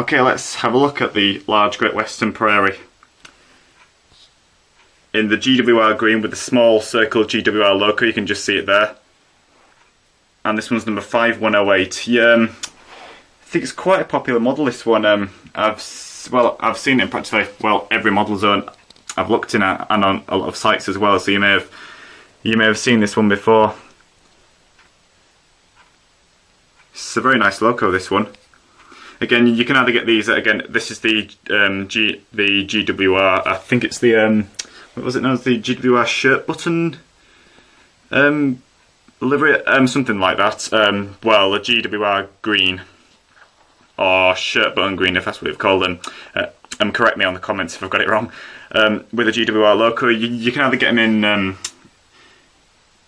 Okay, let's have a look at the large Great Western Prairie. In the GWR green with the small circle GWR logo, you can just see it there. And this one's number 5108. Yeah, I think it's quite a popular model, this one. I've seen it in practically, well, every model zone I've looked in at, and on a lot of sites as well, so you may have seen this one before. It's a very nice logo, this one. Again, you can either get these, again, this is the GWR, I think it's the, what was it known as, the GWR shirt button livery, something like that. Well, the GWR green, or shirt button green, if that's what they've called them. Correct me on the comments if I've got it wrong. With the GWR logo, you can either get them in,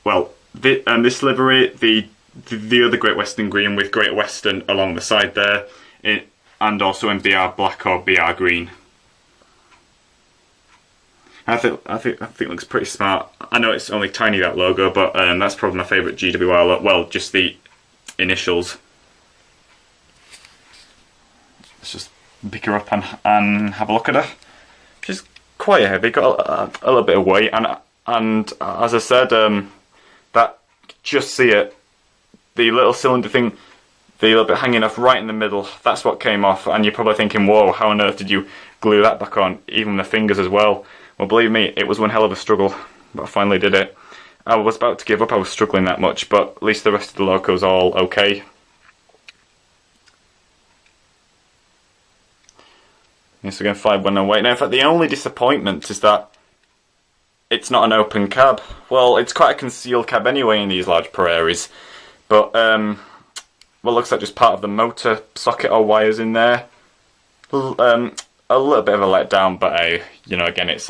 well, this livery, the other Great Western green with Great Western along the side there, and also in BR black or BR green. I think it looks pretty smart. I know it's only tiny, that logo, but that's probably my favourite GWR logo. Well, just the initials. Let's just pick her up and have a look at her. She's quite heavy, got a little bit of weight, and as I said, that, just see it, the little cylinder thing, the little bit hanging off right in the middle, that's what came off, and you're probably thinking, whoa, how on earth did you glue that back on, even the fingers as well? Well, believe me, it was one hell of a struggle, but I finally did it. I was about to give up, I was struggling that much, but at least the rest of the logo's all okay. Yes, again, 5108. Now, in fact, the only disappointment is that it's not an open cab. Well, it's quite a concealed cab anyway in these large prairies, but well, looks like just part of the motor socket or wires in there. A little bit of a letdown, but you know, again, it's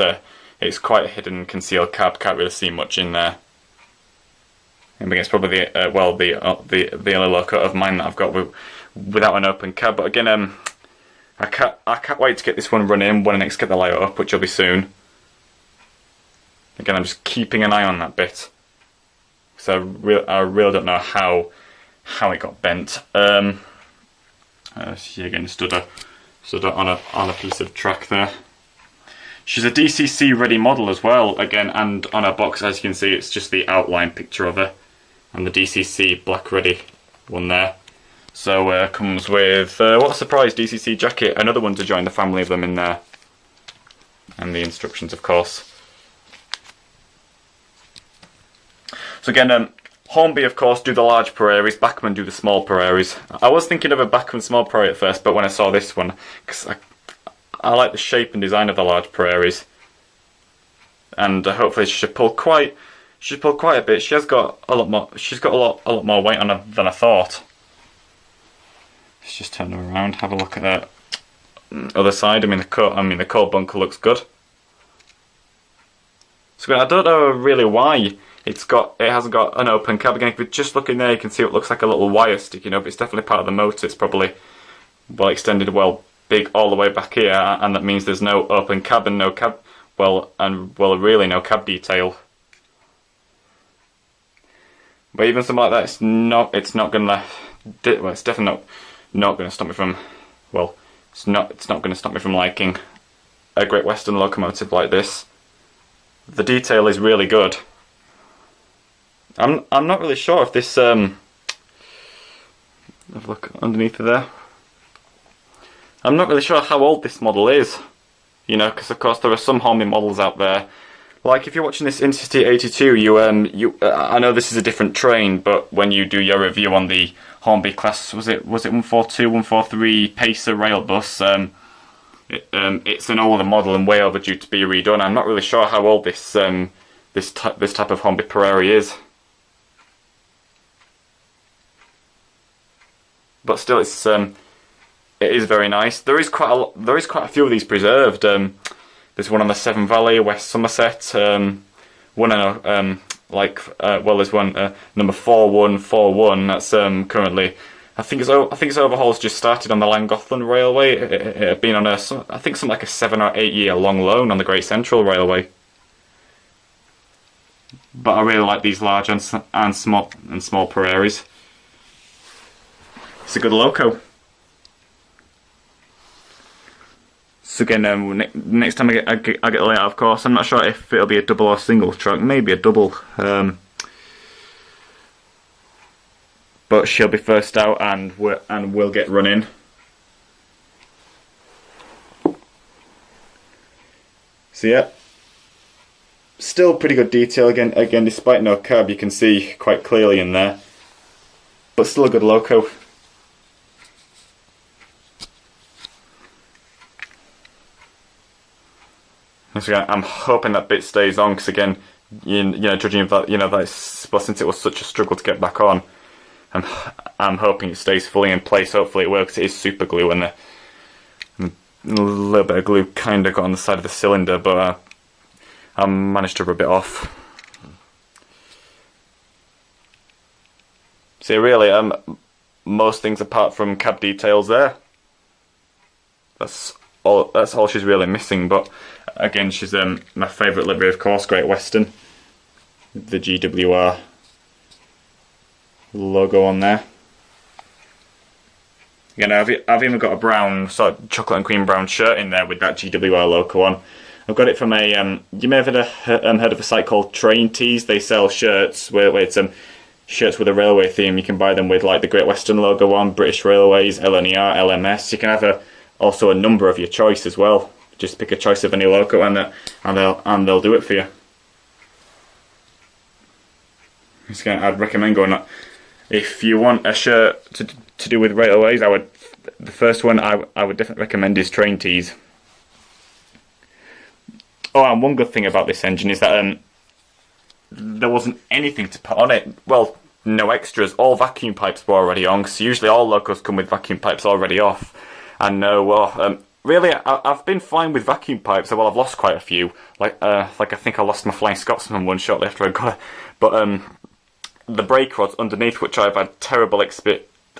quite a hidden, concealed cab. Can't really see much in there. I think it's probably the only loco of mine that I've got without an open cab. But again, I can't wait to get this one running when I next get the layout up, which will be soon. Again, I'm just keeping an eye on that bit, so I really don't know how it got bent. She again stood on a piece of track there. She's a DCC ready model as well, again, and on her box, as you can see, it's just the outline picture of her, and the DCC black ready one there. So comes with, what a surprise, DCC jacket, another one to join the family of them in there, and the instructions, of course. So again, Hornby, of course, do the large prairies, Bachmann do the small prairies. I was thinking of a Bachmann small prairie at first, but when I saw this one, because I like the shape and design of the large prairies, and hopefully she should pull quite a bit. She has got a lot more. She's got a lot more weight on her than I thought. Let's just turn her around, have a look at that other side. I mean, the core bunker looks good. So I don't know really why it hasn't got an open cab. Again, if you just look in there, you can see it looks like a little wire sticking up. It's definitely part of the motor. It's probably well extended, well big all the way back here, and that means there's no open cab and no cab. Really no cab detail. But even something like that, it's not gonna. Well, it's definitely not gonna stop me from. Well, it's not gonna stop me from liking a Great Western locomotive like this. The detail is really good. I'm not really sure if this have a look underneath there. I'm not really sure how old this model is, you know, because of course there are some Hornby models out there. Like if you're watching this Intercity 82, I know this is a different train, but when you do your review on the Hornby class, was it 142, 143 Pacer rail bus? It's an older model and way overdue to be redone. I'm not really sure how old this type of Hornby Prairie is. But still, it is very nice. There is quite a few of these preserved. There's one on the Severn Valley, West Somerset. One on there's one number 4141. That's currently, I think its overhaul's just started on the Llangollen Railway. It had been on I think something like a 7 or 8 year long loan on the Great Central Railway. But I really like these large and small prairies. It's a good loco. So again, next time I get a layout, of course, I'm not sure if it'll be a double or single truck, maybe a double. But she'll be first out, and we'll get running. So yeah, still pretty good detail again. Despite no cab, you can see quite clearly in there, but still a good loco. So again, I'm hoping that bit stays on, because again, you know, judging that, well, since it was such a struggle to get back on, I'm hoping it stays fully in place. Hopefully it works. It is super glue, and a little bit of glue kind of got on the side of the cylinder, but I managed to rub it off. So really, most things apart from cab details there. That's all she's really missing. But again, she's my favourite livery, of course, Great Western. The GWR logo on there. Again, I've even got a brown, sort of chocolate and cream brown shirt in there with that GWR logo on. I've got it from a, you may have heard of a site called Train Tees. They sell shirts where it's shirts with a railway theme. You can buy them with like the Great Western logo on, British Railways, LNER, LMS. You can have also a number of your choice as well. Just pick a choice of any logo and they'll do it for you. I'd recommend going up. If you want a shirt to do with railways, the first one I would definitely recommend is Train Tees. Oh, and one good thing about this engine is that there wasn't anything to put on it. Well, no extras. All vacuum pipes were already on, because usually all locos come with vacuum pipes already off. And really, I've been fine with vacuum pipes. Well, I've lost quite a few. Like I think I lost my Flying Scotsman one shortly after I got it. But the brake rods underneath, which I've had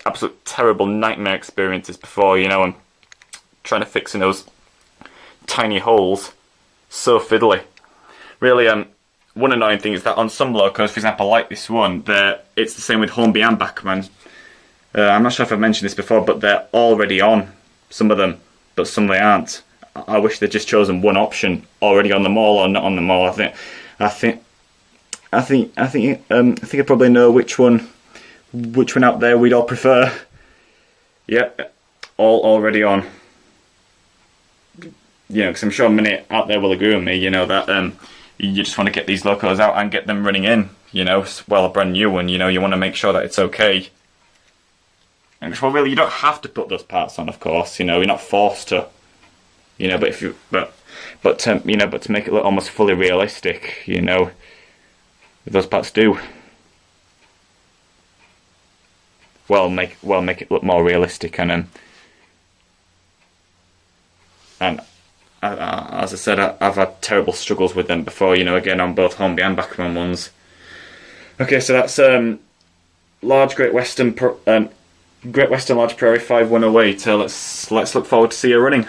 absolute terrible nightmare experiences before, and trying to fix in those tiny holes, so fiddly. Really, one annoying thing is that on some locos, for example, like this one, it's the same with Hornby and Bachmann. I'm not sure if I've mentioned this before, but they're already on, some of them, but some they aren't. I wish they'd just chosen one option, already on them all or not on them all. I think I probably know which one out there we'd all prefer. Yeah, all already on. Because I'm sure many out there will agree with me. That you just want to get these locos out and get them running in. Well, a brand new one. You want to make sure that it's okay. And well, really, you don't have to put those parts on, of course. You're not forced to. But to make it look almost fully realistic. Those parts do. Well, make it look more realistic, and as I said, I've had terrible struggles with them before. Again on both Hornby and Bachmann ones. Okay, so that's Great Western Large Prairie 5108. Let's look forward to see her running.